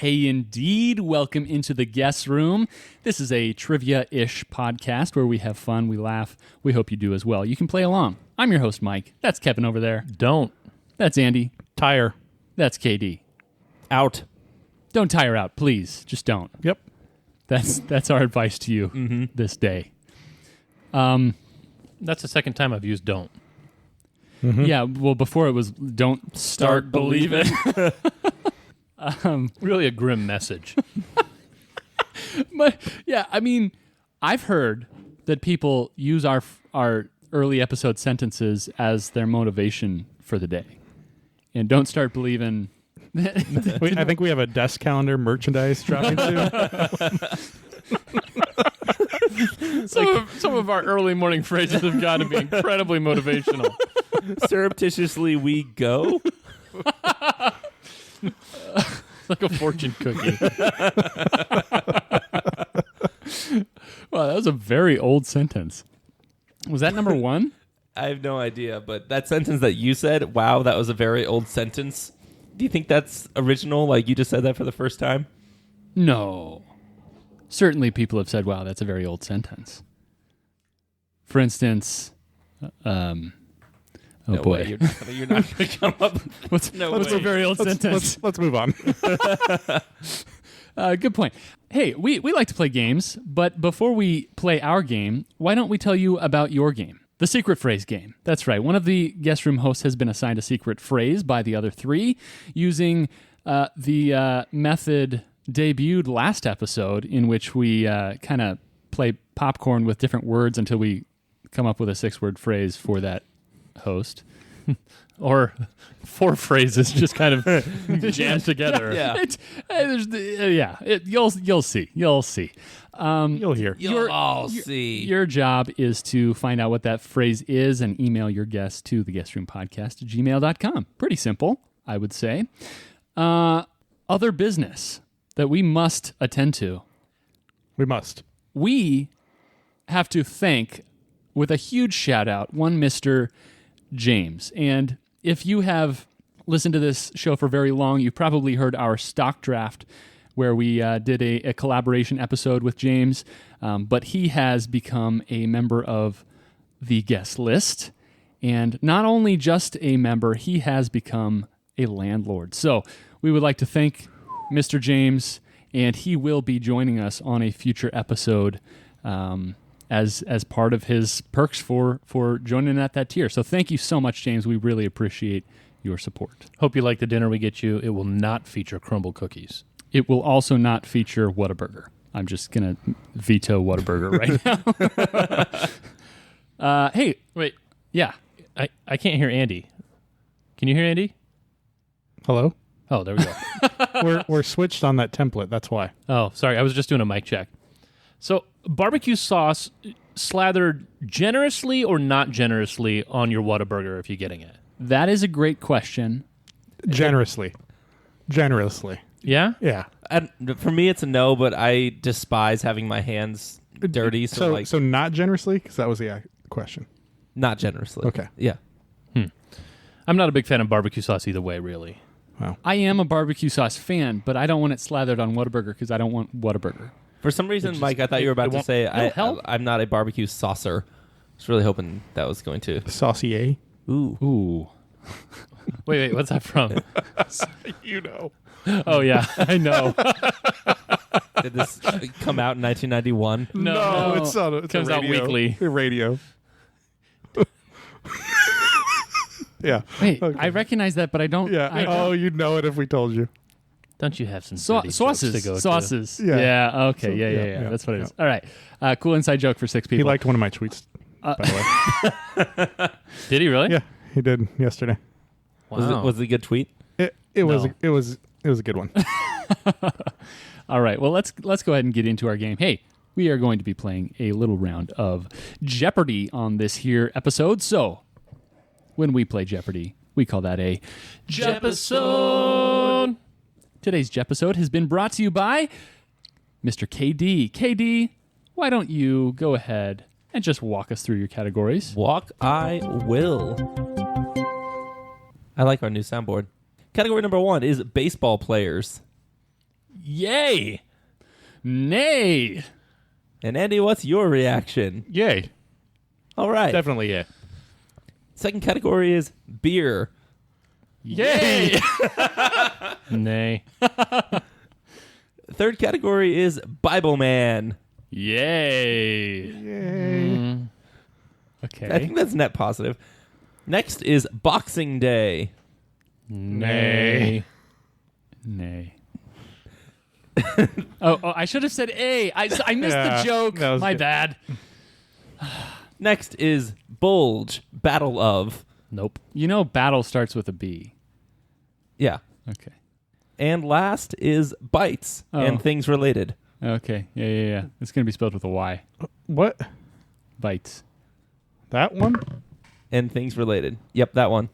Hey, indeed. Welcome into the guest room. This is a trivia-ish podcast where we have fun, we laugh. We hope you do as well. You can play along. I'm your host, Mike. That's Kevin over there. Don't. That's Andy. Tire. That's KD. Out. Don't tire out, please. Just don't. Yep. That's our advice to you this day. That's the second time I've used don't. Mm-hmm. Yeah, well, before it was don't start believing. Really a grim message. But yeah, I mean, I've heard that people use our early episode sentences as their motivation for the day, and don't start believing. I think we have a desk calendar merchandise dropping soon. Some of our early morning phrases have got to be incredibly motivational. Surreptitiously we go. Like a fortune cookie. Wow, that was a very old sentence. Was that number one? I have no idea, but that sentence that you said, wow, that was a very old sentence. Do you think that's original? Like you just said that for the first time? No. Certainly people have said, wow, that's a very old sentence. For instance, No boy. way, you're not going to come up. What's a very old sentence? Let's move on. Good point. Hey, we like to play games, but before we play our game, why don't we tell you about your game? The secret phrase game. That's right. One of the guest room hosts has been assigned a secret phrase by the other three using the method debuted last episode in which we kind of play popcorn with different words until we come up with a 6-word phrase for that host. Or 4 phrases just kind of jammed together. Yeah. You'll see. You'll see. You'll hear. You'll all see. Your job is to find out what that phrase is and email your guess to theguestroompodcast@gmail.com. Pretty simple, I would say. Other business that we must attend to. We must. We have to thank, with a huge shout out, one Mr. James. And if you have listened to this show for very long, you've probably heard our stock draft where we did a collaboration episode with James. But he has become a member of the guest list. And not only just a member, he has become a landlord. So we would like to thank Mr. James, and he will be joining us on a future episode as part of his perks for joining at that tier. So thank you so much, James. We really appreciate your support. Hope you like the dinner we get you. It will not feature crumble cookies. It will also not feature Whataburger. I'm just going to veto Whataburger right now. Hey, Wait, yeah. I can't hear Andy. Can you hear Andy? Hello? Oh, there we go. We're switched on that template. That's why. Oh, sorry. I was just doing a mic check. So, barbecue sauce slathered generously or not generously on your Whataburger if you're getting it? That is a great question. Generously. Yeah? Yeah. For me, it's a no, but I despise having my hands dirty. So not generously? Because that was the question. not generously. Okay. Yeah. I'm not a big fan of barbecue sauce either way, really. Wow. I am a barbecue sauce fan, but I don't want it slathered on Whataburger because I don't want Whataburger. For some reason, Mike, I thought you were about to say I'm not a barbecue saucer. I was really hoping that was going to. Saucier? Ooh. Wait, what's that from? You know. Oh, yeah, I know. Did this come out in 1991? No, it's comes out weekly. Radio. Yeah. Wait, Okay. I recognize that, but I don't. Yeah. You'd know it if we told you. Don't you have some dirty jokes sauces? to go to? Sauces. Yeah. Yeah. Okay. So, yeah. That's what it is. All right. Cool inside joke for 6 people. He liked one of my tweets, by the way. Did he really? Yeah, he did yesterday. Wow. Was it a good tweet? It was a good one. All right. Well, let's go ahead and get into our game. Hey, we are going to be playing a little round of Jeopardy on this here episode. So, when we play Jeopardy, we call that a Jepisode. Today's Jepisode has been brought to you by Mr. KD. KD, why don't you go ahead and just walk us through your categories? I will. I like our new soundboard. Category number 1 is baseball players. Yay! Nay. And Andy, what's your reaction? Yay. All right. Definitely yay. Second category is beer. Yay. Nay. Third category is Bible Man. Yay. Yay. Okay. I think that's net positive. Next is Boxing Day. Nay. Nay. oh, I should have said A. I missed Yeah, the joke. that was My good. bad. Next is Bulge. Battle of. Nope. You know, battle starts with a B. Yeah. Okay. And last is Bites Oh. and things related. Okay. Yeah. It's going to be spelled with a Y. What? Bites. That one? And things related. Yep, that one.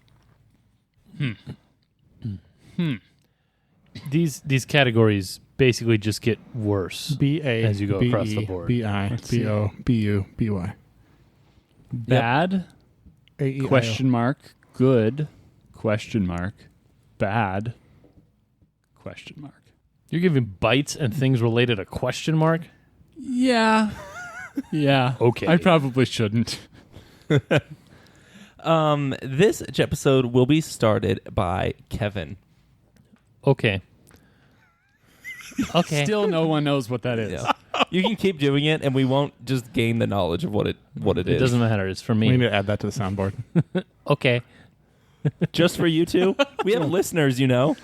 These categories basically just get worse. B-A. As you go across the board. B-I. Let's see. B-O. B-U. B-Y. Bad. A-E-I-O. Question mark. Good. Question mark. Bad. Question mark. You're giving bites and things related a question mark? Yeah. Yeah. Okay. I probably shouldn't. This episode will be started by Kevin. Okay. Okay. Still no one knows what that is. Yeah. You can keep doing it, and we won't just gain the knowledge of what it It is. doesn't matter. It's for We need me. to add that to the soundboard. Okay. Just for you two. We have listeners, you know.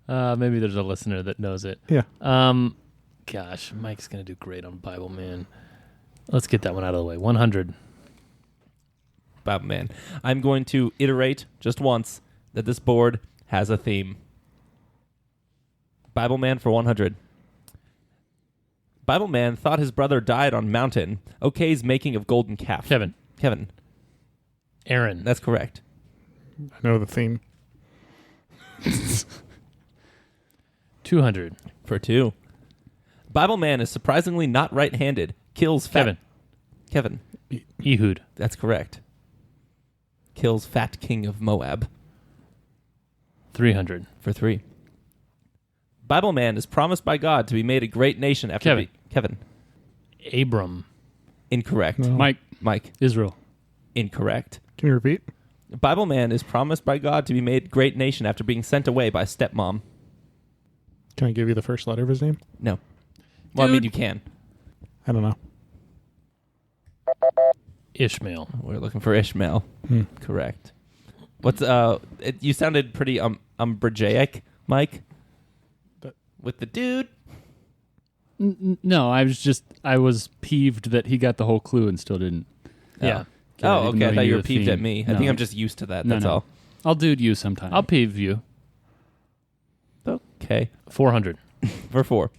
Maybe there's a listener that knows it. Yeah. Gosh, Mike's going to do great on Bible Man. Let's get that one out of the way. 100. Bible Man. I'm going to iterate just once that this board has a theme. Bible Man for 100. Bible Man thought his brother died on mountain. Okay's making of golden calf. Kevin. Aaron. That's correct. I know the theme. 200. For 2. Bible Man is surprisingly not right-handed. Kills fat. Kevin. Ehud. That's correct. Kills fat king of Moab. 300. For 3. Bible Man is promised by God to be made a great nation after Kevin. Kevin. Abram. Incorrect. No. Mike. Mike. Israel. Incorrect. Can you repeat? Bible Man is promised by God to be made a great nation after being sent away by stepmom. Can I give you the first letter of his name? No. Well, I mean, Dude. you can. I don't know. Ishmael. We're looking for Ishmael. Correct. What's you sounded pretty umbrajaic, Mike. With the dude. No, I was peeved that he got the whole clue and still didn't. Yeah. Oh, even okay. though I he thought knew you were the peeved theme. at me. I No. think I'm just used to that. No, That's no. all. I'll dude you sometime. I'll peeve you. Okay. 400. For 4.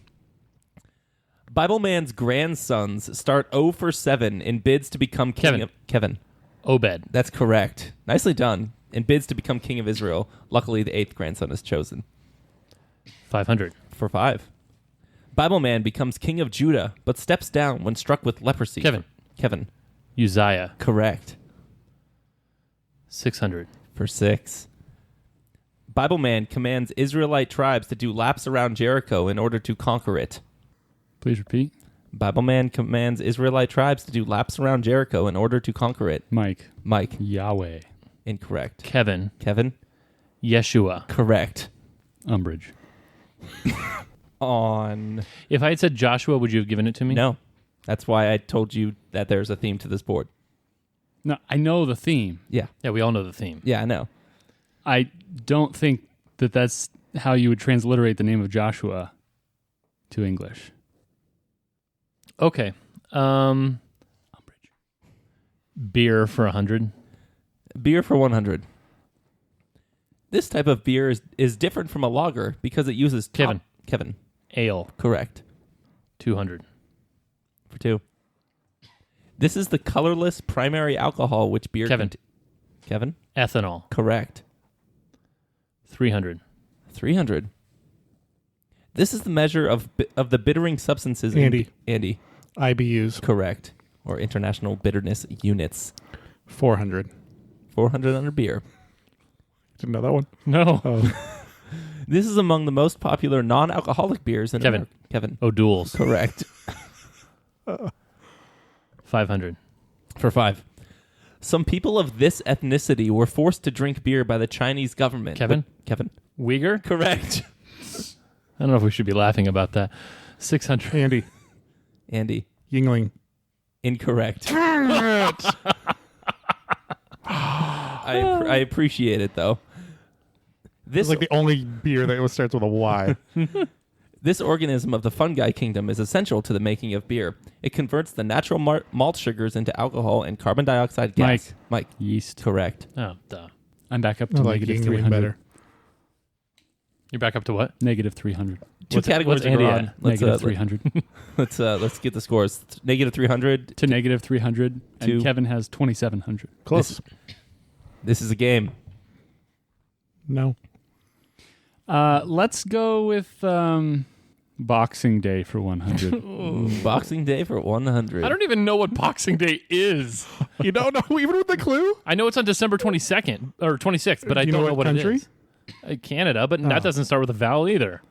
Bible Man's grandsons start 0 for 7 in bids to become king Kevin. of Kevin. Obed. That's correct. Nicely done. In bids to become king of Israel. Luckily, the 8th grandson is chosen. 500. For 5. Bible Man becomes king of Judah, but steps down when struck with leprosy. Kevin. Uzziah. Correct. 600. For 6. Bible Man commands Israelite tribes to do laps around Jericho in order to conquer it. Please repeat. Bible Man commands Israelite tribes to do laps around Jericho in order to conquer it. Mike. Yahweh. Incorrect. Kevin. Yeshua. Correct. Umbrage. On. If I had said Joshua, would you have given it to me? No. That's why I told you that there's a theme to this board. No, I know the theme. Yeah. Yeah, we all know the theme. Yeah, I know. I don't think that that's how you would transliterate the name of Joshua to English. Okay. Beer for 100. Beer for 100. This type of beer is different from a lager because it uses Kevin. Ale. Correct. 200. For 2. This is the colorless primary alcohol which beer Kevin? Ethanol. Correct. 300. 300. This is the measure of the bittering substances Andy. Andy. IBUs. Correct. Or international bitterness units. 400. 400 under beer. Didn't know that one. No. Oh. This is among the most popular non-alcoholic beers in Kevin. America. Kevin. O'Doul's. Correct. 500. For 5. Some people of this ethnicity were forced to drink beer by the Chinese government. Kevin? Kevin. Uyghur? Correct. I don't know if we should be laughing about that. 600. Andy. Andy. Yingling. Incorrect. I appreciate it, though. This is like the only beer that starts with a Y. This organism of the fungi kingdom is essential to the making of beer. It converts the natural malt sugars into alcohol and carbon dioxide gas. Mike. Yeast. Correct. Oh, duh. I'm back up I to like negative Yingling 300. better. You're back up to what? Negative 300. Two categories what's are Andy gone. at? Negative 300 Let's get the scores. Negative 300 to negative 300. to- And Kevin has 2,700. Close. This is a game. No. Let's go with Boxing Day for 100. Boxing Day for 100. I don't even know what Boxing Day is. You don't know even with the clue? I know it's on December 22nd or 26th, but I Do you don't know know what what country? it is. Canada, but Oh. that doesn't start with a vowel either.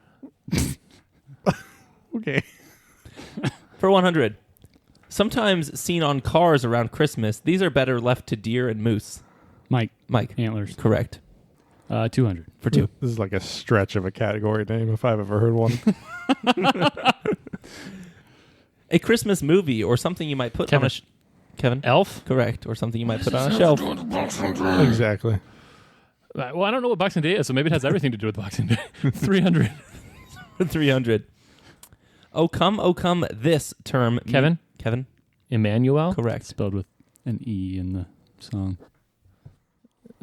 Okay. For 100. Sometimes seen on cars around Christmas, these are better left to deer and moose. Mike. Mike. Antlers. Correct. 200. For 2. This is like a stretch of a category name if I've ever heard one. A Christmas movie or something you might put Kevin. on a... Kevin? Elf? Correct. Or something you might put on a shelf. Exactly. Well, I don't know what Boxing Day is, so maybe it has everything to do with Boxing Day. 300. 300. Oh come, this term... Kevin? Kevin? Emmanuel? Correct. Spelled with an E in the song.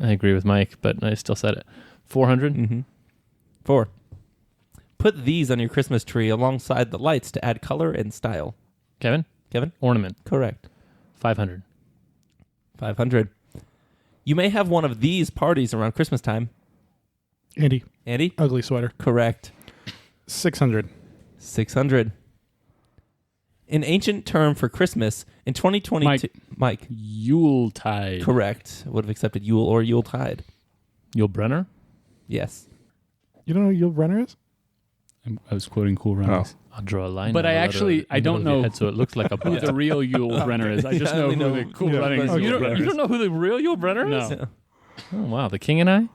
I agree with Mike, but I still said it. 400? Mm-hmm. 4. Put these on your Christmas tree alongside the lights to add color and style. Kevin? Kevin? Ornament. Correct. 500. 500. You may have one of these parties around Christmas time. Andy. Andy? Ugly sweater. Correct. 600. 600. An ancient term for Christmas in 2022. Mike. Yuletide. Correct. Would have accepted Yule or Yuletide. Yul Brenner? Yes. You don't know who Yul Brenner is? I was quoting Cool Runnings. I'll draw a line. But down I the actually- letter I in the don't middle of your know head so it looks like a Who butt. the real Yul Brenner is. I just Yeah, I know only who know- the Cool yeah, Runnings okay. Yul You don't, Brenner you is. don't know who the real Yul Brenner is? No. Oh, wow. The King and I?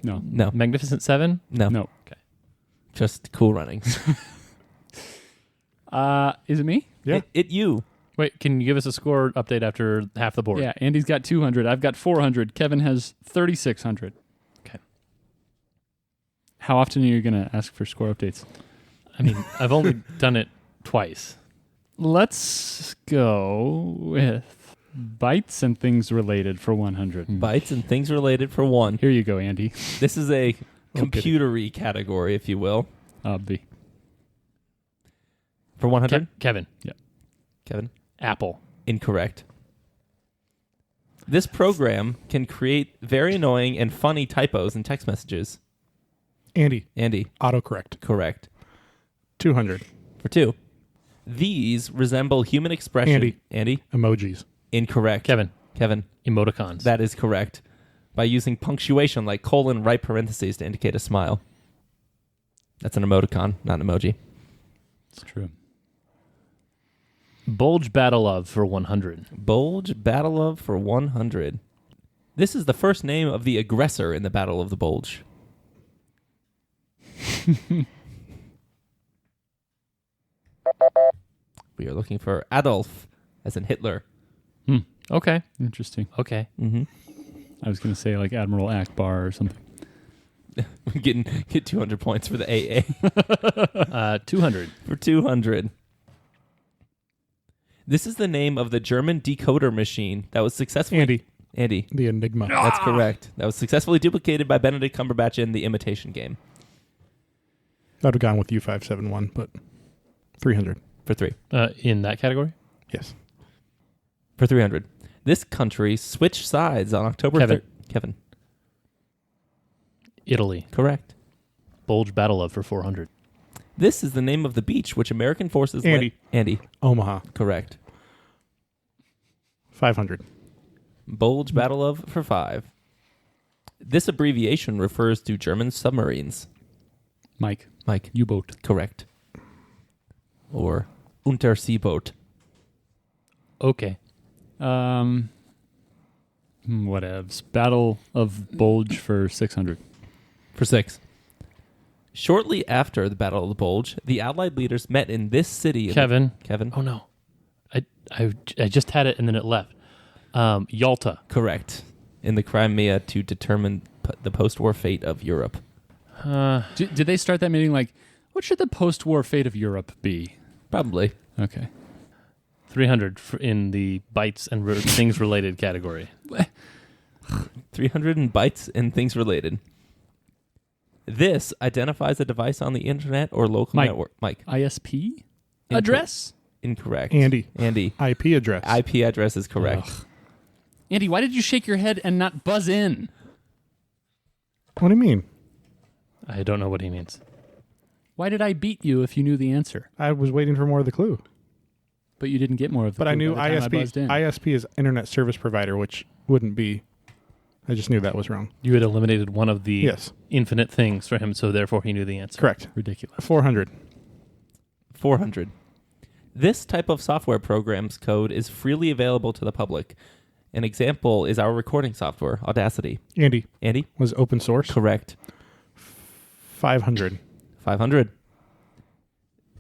No. No. Magnificent Seven? No. No. Just Cool Runnings. Is it me? Yeah. It you. Wait, can you give us a score update after half the board? Yeah, Andy's got 200. I've got 400. Kevin has 3,600. Okay. How often are you going to ask for score updates? I mean, I've only done it twice. Let's go with bites and things related for 100. Bites and things related for 1. Here you go, Andy. This is a computery category, if you will. Obvi. For 100? Kevin. Kevin? Apple. Incorrect. This program can create very annoying and funny typos in text messages. Andy. Andy? Autocorrect. Correct. 200. For 2. These resemble human expression. Andy. Andy? Emojis. Incorrect. Kevin. Kevin? Emoticons. That is correct. By using punctuation like colon, right parentheses to indicate a smile. That's an emoticon, not an emoji. It's true. Bulge Battle of for 100. Bulge Battle of for 100. This is the first name of the aggressor in the Battle of the Bulge. We are looking for Adolf, as in Hitler. Okay. Interesting. Okay. Mm-hmm. I was going to say like Admiral Akbar or something. Get 200 points for the AA. 200. For 200. This is the name of the German decoder machine that was successfully... Andy. The Enigma. That's correct. That was successfully duplicated by Benedict Cumberbatch in The Imitation Game. I'd have gone with U571, but 300. For 3. In that category? Yes. For 300. This country switched sides on October Kevin. 3rd. Kevin. Italy. Correct. Bulge Battle of for 400. This is the name of the beach which American forces... Andy. Andy. Omaha. Correct. 500. Bulge Battle of for 5. This abbreviation refers to German submarines. Mike. Mike. U-boat. Correct. Or Unterseeboot. Okay. Whatevs. Battle of Bulge for 600. For 6. Shortly after the Battle of the Bulge, the Allied leaders met in this city. Kevin. Kevin? Oh, no. I just had it and then it left. Yalta. Correct. In the Crimea to determine the post-war fate of Europe. Did they start that meeting like, what should the post-war fate of Europe be? Probably. Okay. 300 in the bytes and things related category. 300 in bytes and things related. This identifies a device on the internet or local network. Mike. ISP? Address? Incorrect. Andy. IP address. IP address is correct. Ugh. Andy, why did you shake your head and not buzz in? What do you mean? I don't know what he means. Why did I beat you if you knew the answer? I was waiting for more of the clue. But you didn't get more of the But clue I knew by the time I ISP. buzzed in. ISP is Internet Service Provider, which wouldn't be. I just knew that was wrong. You had eliminated one of the Yes. infinite things for him, so therefore he knew the answer. Correct. Ridiculous. 400. 400. This type of software program's code is freely available to the public. An example is our recording software, Audacity. Andy Andy? was open source. Correct. 500. 500.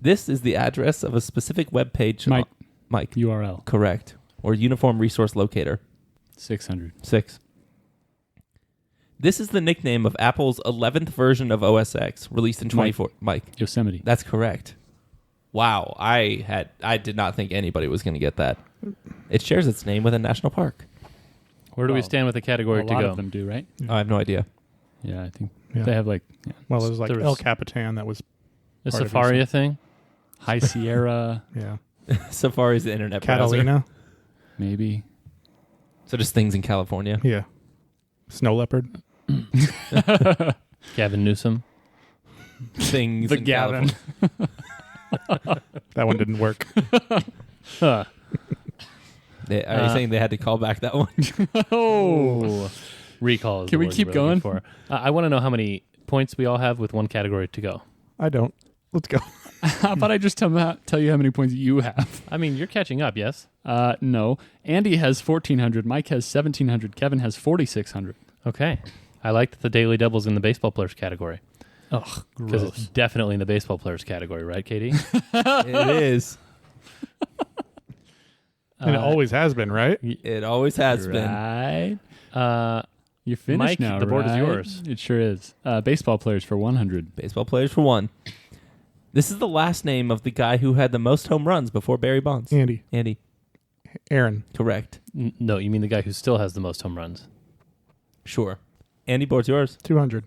This is the address of a specific web page. Mike. Mike. URL. Correct. Or Uniform Resource Locator. 600. 6. This is the nickname of Apple's 11th version of OS X, released in 24. Mike. Yosemite. That's correct. Wow, I did not think anybody was going to get that. It shares its name with a national park. Where do we Well, stand with the category a to lot go? of them do, right? I have no idea. Yeah, I think Yeah. they have like Well, it was like There was- El Capitan that was, The part of Safari his- thing? High Sierra, yeah. Safari's the internet browser. Catalina. maybe. So just things in California. Yeah. Snow Leopard. Gavin Newsom? Things The in Gavin. California. That one didn't work. Huh. Are you saying they had to call back that one? Oh. Recall is Can the we word keep we're looking going? For. I want to know how many points we all have with one category to go. I don't. Let's go. How about I just tell you how many points you have? I mean, you're catching up, yes? No. Andy has 1,400. Mike has 1,700. Kevin has 4,600. Okay. I liked the daily doubles in the baseball players category. Ugh, Because it's gross. definitely in the baseball players category, right, Katie? It is. And it always has been, right? It always has been. Right. You're finished Mike, now, the board is right? yours. It sure is. Baseball players for 100. Baseball players for 1. This is the last name of the guy who had the most home runs before Barry Bonds. Andy. Andy. Aaron. Correct. No, you mean the guy who still has the most home runs. Sure. Andy, board's yours. 200.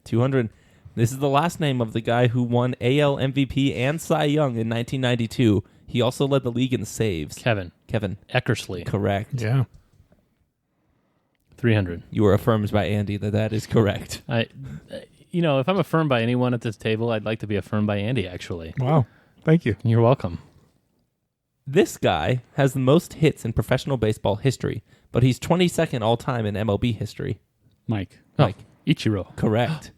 200. This is the last name of the guy who won AL MVP and Cy Young in 1992. He also led the league in saves. Kevin. Kevin. Eckersley. Correct. Yeah. 300. You were affirmed by Andy that is correct. If I'm affirmed by anyone at this table, I'd like to be affirmed by Andy, actually. Wow. Thank you. You're welcome. This guy has the most hits in professional baseball history, but he's 22nd all-time in MLB history. Mike. Mike. Ichiro. Correct.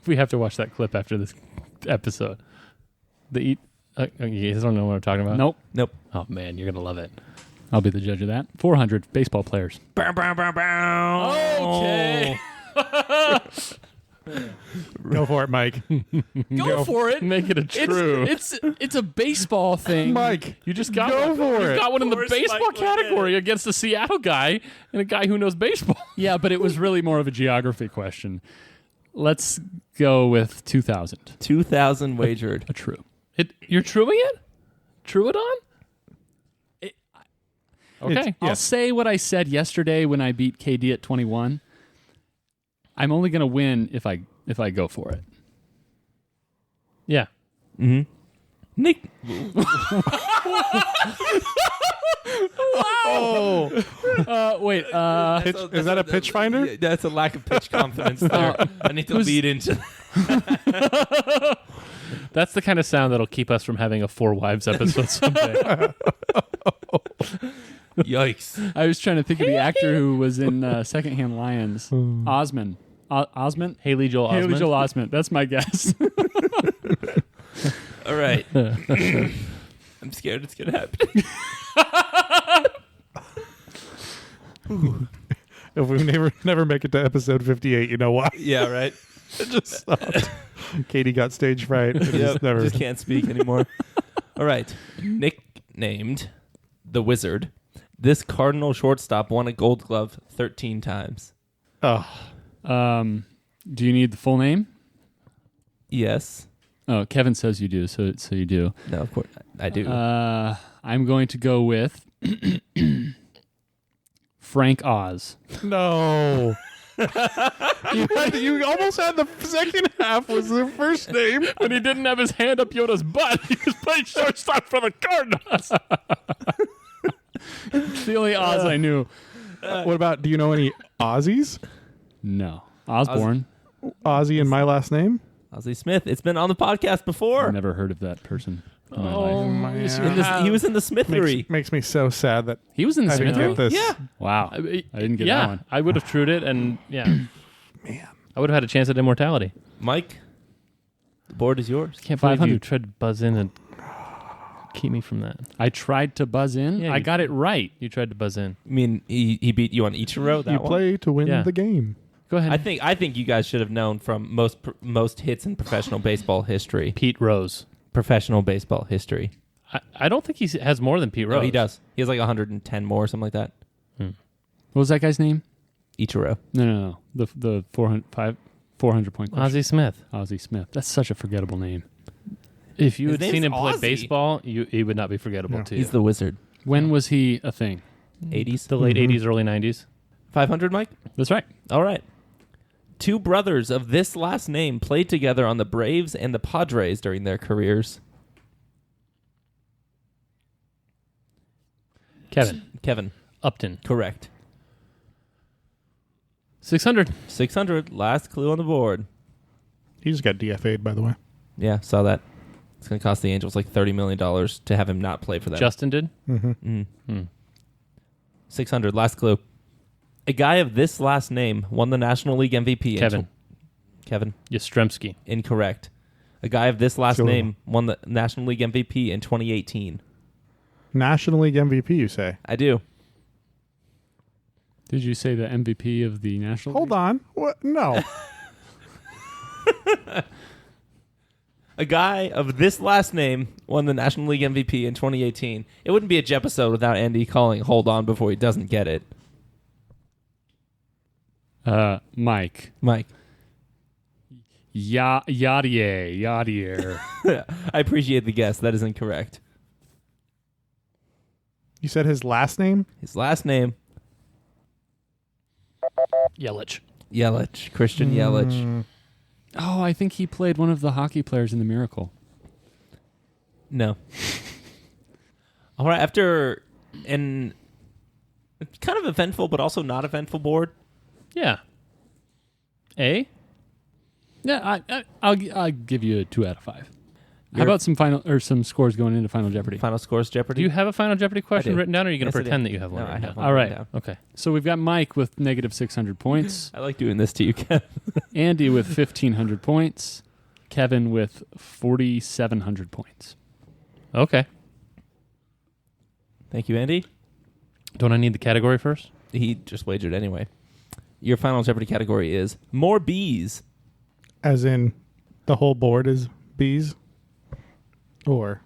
We have to watch that clip after this episode. You guys don't know what I'm talking about? Nope. Nope. Oh, man, you're going to love it. I'll be the judge of that. 400 baseball players. Bow, bow, bow, bow. Okay. Go for it, Mike. Go for it. Make it a true. It's a baseball thing. Mike. You just got Go one. for You it. got one in the course baseball Mike went category against a Seattle guy and a guy who knows baseball. Yeah, but it was really more of a geography question. Let's go with 2,000. 2,000 wagered. A true. You're truing it? True it on? Okay. I'll say what I said yesterday when I beat KD at 21. I'm only going to win if I go for it. Yeah. Mm-hmm. Nick. Wait. Is that a pitch finder? Yeah, that's a lack of pitch confidence there. I need to lead into That's the kind of sound that'll keep us from having a Four Wives episode someday. Yikes. I was trying to think of the actor who was in Secondhand Lions. Osman Osment? Haley Joel Osment. Haley Joel Osment. That's my guess. All right. I'm scared it's going to happen. If we never make it to episode 58, you know why? Yeah, right. It just stopped. Katie got stage fright. It Yep, never. just can't speak anymore. All right. Nicknamed the Wizard, this Cardinal shortstop won a Gold Glove 13 times. Oh, Do you need the full name? Yes. Oh, Kevin says you do, so you do. No, of course I do. I'm going to go with Frank Oz. no. you almost had the second half was the first name. When he didn't have his hand up Yoda's butt, he was playing shortstop for the Cardinals. It's the only Oz I knew. What about, do you know any Aussies? No. Osborne. Ozzy and my last name? Ozzie Smith. It's been on the podcast before. I've never heard of that person in my Oh, life. yes, man. you In this, have. he was in the Smithery. Makes me so sad that He was in the I didn't Smith. get this. Yeah. Wow. I didn't get that Yeah, one. I would have trued it, and yeah, Man. I would have had a chance at immortality. Mike, the board is yours. Can't believe you 500. tried to buzz in and keep me from that. I tried to buzz in. Yeah, I you- got it right. You tried to buzz in. I mean, he beat you on Ichiro. That You one. play to win Yeah. the game. Go ahead. I think you guys should have known from most hits in professional baseball history. Pete Rose. Professional baseball history. I don't think he has more than Pete Rose. No, he does. He has like 110 more, something like that. What was that guy's name? Ichiro. No. The 400 point question. Ozzie Smith. Ozzie Smith. That's such a forgettable name. If you His had seen name's him play Ozzie. baseball, he would not be forgettable Yeah. to you. He's the wizard. When was he a thing? 80s. the late Mhm. 80s, early 90s. 500, Mike? That's right. All right. Two brothers of this last name played together on the Braves and the Padres during their careers. Kevin. Upton. Correct. 600. 600. Last clue on the board. He just got DFA'd, by the way. Yeah, saw that. It's going to cost the Angels like $30 million to have him not play for them. Justin did. Mm-hmm. 600. Last clue. A guy of this last name won the National League MVP. Kevin. Kevin. Yastrzemski. Incorrect. A guy of this last Silva. name won the National League MVP in 2018. National League MVP, you say? I do. Did you say the MVP of the National Hold League? on. What? No. A guy of this last name won the National League MVP in 2018. It wouldn't be a J episode without Andy calling "Hold on" before he doesn't get it. Mike. Mike, Yadier. I appreciate the guess. That is incorrect. You said his last name? His last name, Yelich. Yelich. Christian Yelich. Oh, I think he played one of the hockey players in The Miracle. No. All right. After an kind of eventful but also not eventful board, Yeah. A? Yeah, I'll give you a 2 out of 5. How You're- about some scores going into Final Jeopardy? Final scores Jeopardy. Do you have a Final Jeopardy question do. written down, or are you going Yes, to I do. pretend that you have one No, I written have down? one All written right. down. Okay. So we've got Mike with negative 600 points, I like doing this to you, Ken. Andy with 1,500 points, Kevin with 4,700 points. Okay. Thank you, Andy. Don't I need the category first? He just wagered anyway. Your Final Jeopardy category is more bees. As in, the whole board is bees? Or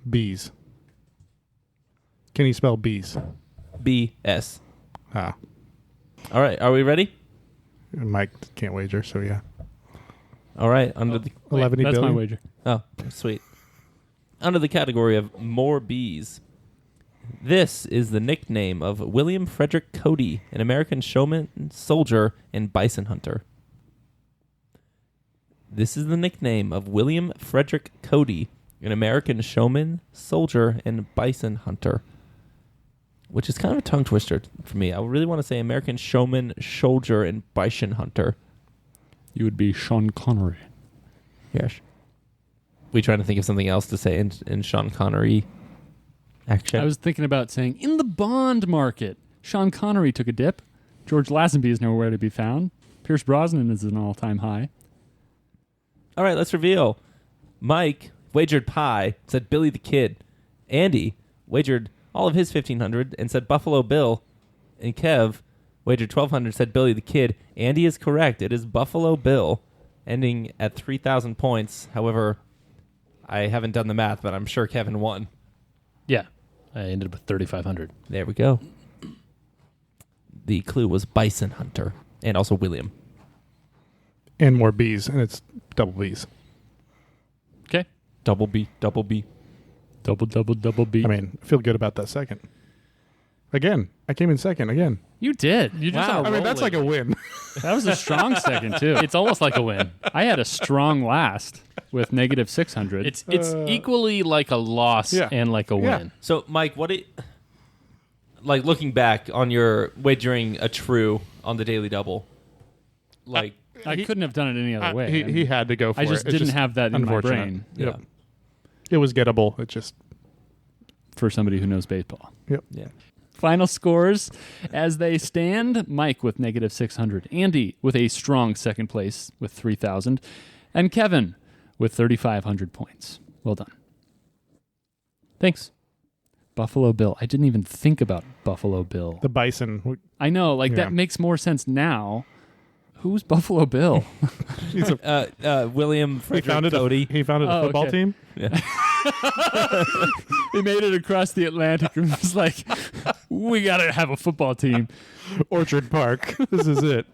bees? Can you spell bees? BS. Ah. All right. Are we ready? Mike can't wager, so yeah. All right. Under the 11 That's my billion? wager. Oh, sweet. Under the category of more bees, this is the nickname of William Frederick Cody, an American showman, soldier, and bison hunter. This is the nickname of William Frederick Cody, an American showman, soldier, and bison hunter. Which is kind of a tongue twister for me. I really want to say American showman, soldier, and bison hunter. You would be Sean Connery. Yes. We trying to think of something else to say in Sean Connery action. I was thinking about saying, in the bond market, Sean Connery took a dip. George Lazenby is nowhere to be found. Pierce Brosnan is an all-time high. All right, let's reveal. Mike wagered pie, said Billy the Kid. Andy wagered all of his 1,500 and said Buffalo Bill. And Kev wagered 1,200, said Billy the Kid. Andy is correct. It is Buffalo Bill, ending at 3,000 points. However, I haven't done the math, but I'm sure Kevin won. Yeah. I ended up with 3,500. There we go. The clue was Bison Hunter and also William. And more B's, and it's double B's. Okay. Double B, double B. Double B. I mean, I feel good about that second. Again, I came in second again. You did. You just Wow. are I mean, that's like rolling. a win. That was a strong second, too. It's almost like a win. I had a strong last with negative 600. It's equally like a loss Yeah. and like a Yeah. win. So, Mike, like looking back on your wagering a true on the Daily Double, like, I couldn't have done it any other way. He had to go for I it. just It's didn't have that in my unfortunate. brain Yep. Yeah. It was gettable. It just, for somebody who knows baseball. yep. yeah. Final scores as they stand: Mike with negative 600, Andy with a strong second place with 3,000, and Kevin with 3,500 points. Well done. Thanks. Buffalo Bill. I didn't even think about Buffalo Bill. The Bison. I know, like Yeah. that makes more sense now. Who's Buffalo Bill? He's a, William he Frederick founded Cody. a football okay. team. He made it across the Atlantic and was like, we got to have a football team. Orchard Park. This is it.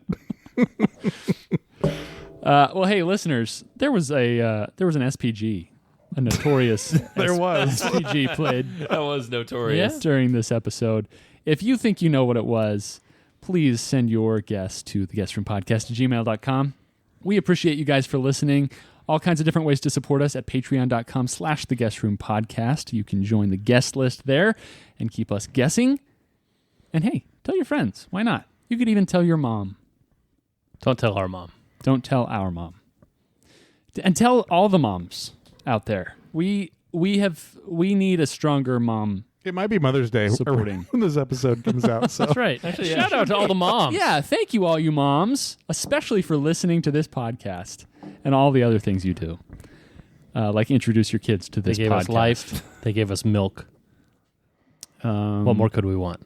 Well, hey, listeners, there was an SPG, a notorious There was. SPG played That was notorious. during this episode. If you think you know what it was, please send your guess to theguestroompodcast@gmail.com. We appreciate you guys for listening. All kinds of different ways to support us at patreon.com/theguestroompodcast. You can join the guest list there and keep us guessing. And hey, tell your friends. Why not? You could even tell your mom. Don't tell our mom. Don't tell our mom. And tell all the moms out there. We need a stronger mom. It might be Mother's Day Supporting. when this episode comes out. So That's right. Actually, yeah. Shout out to all the moms. Yeah, thank you all you moms, especially for listening to this podcast and all the other things you do. Like introduce your kids to They this gave podcast. us life. They gave us milk. What more could we want?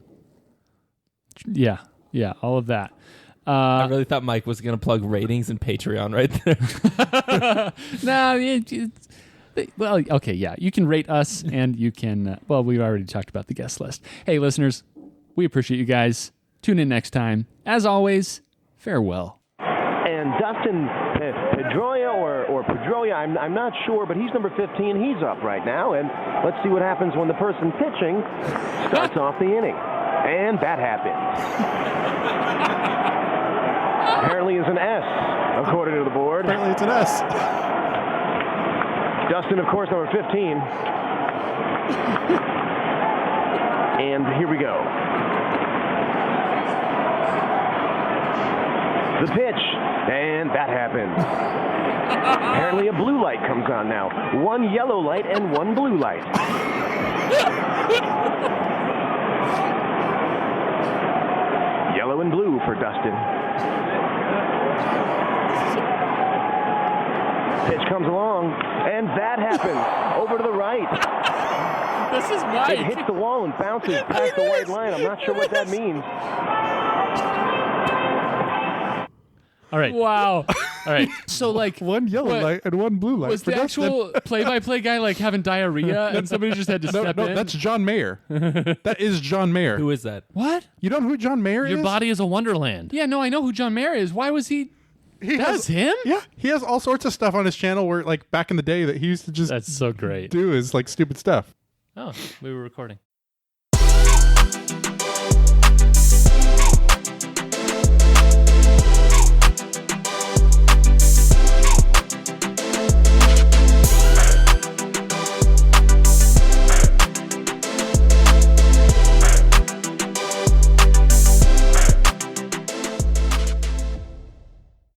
Yeah, all of that. I really thought Mike was going to plug ratings and Patreon right there. No, well, okay, yeah. You can rate us, and you can. Well, we've already talked about the guest list. Hey, listeners, we appreciate you guys. Tune in next time. As always, farewell. And Dustin Pedroia or Pedroia, I'm not sure, but he's number 15. He's up right now, and let's see what happens when the person pitching starts off the inning. And that happens. Apparently it's an S, according to the board. apparently it's an S. Dustin, of course, number 15. And here we go. The pitch, and that happens. Apparently a blue light comes on now. One yellow light and one blue light. Yellow and blue for Dustin. Pitch comes along, and that happens. Over to the right. This is It hits the wall and bounces past the white line. I'm not sure what that means. All right. Wow. All right. So, like, One yellow what- light and one blue light. was for the Dustin. actual play-by-play guy like having diarrhea, and somebody just had to step No, in? that's John Mayer. That is John Mayer. Who is that? What? You don't know who John Mayer Your is? body is a wonderland. Yeah, no, I know who John Mayer is. Why was he? He That's has him? Yeah, he has all sorts of stuff on his channel where, like, back in the day, that he used to just That's so great. do his like stupid stuff. Oh, we were recording.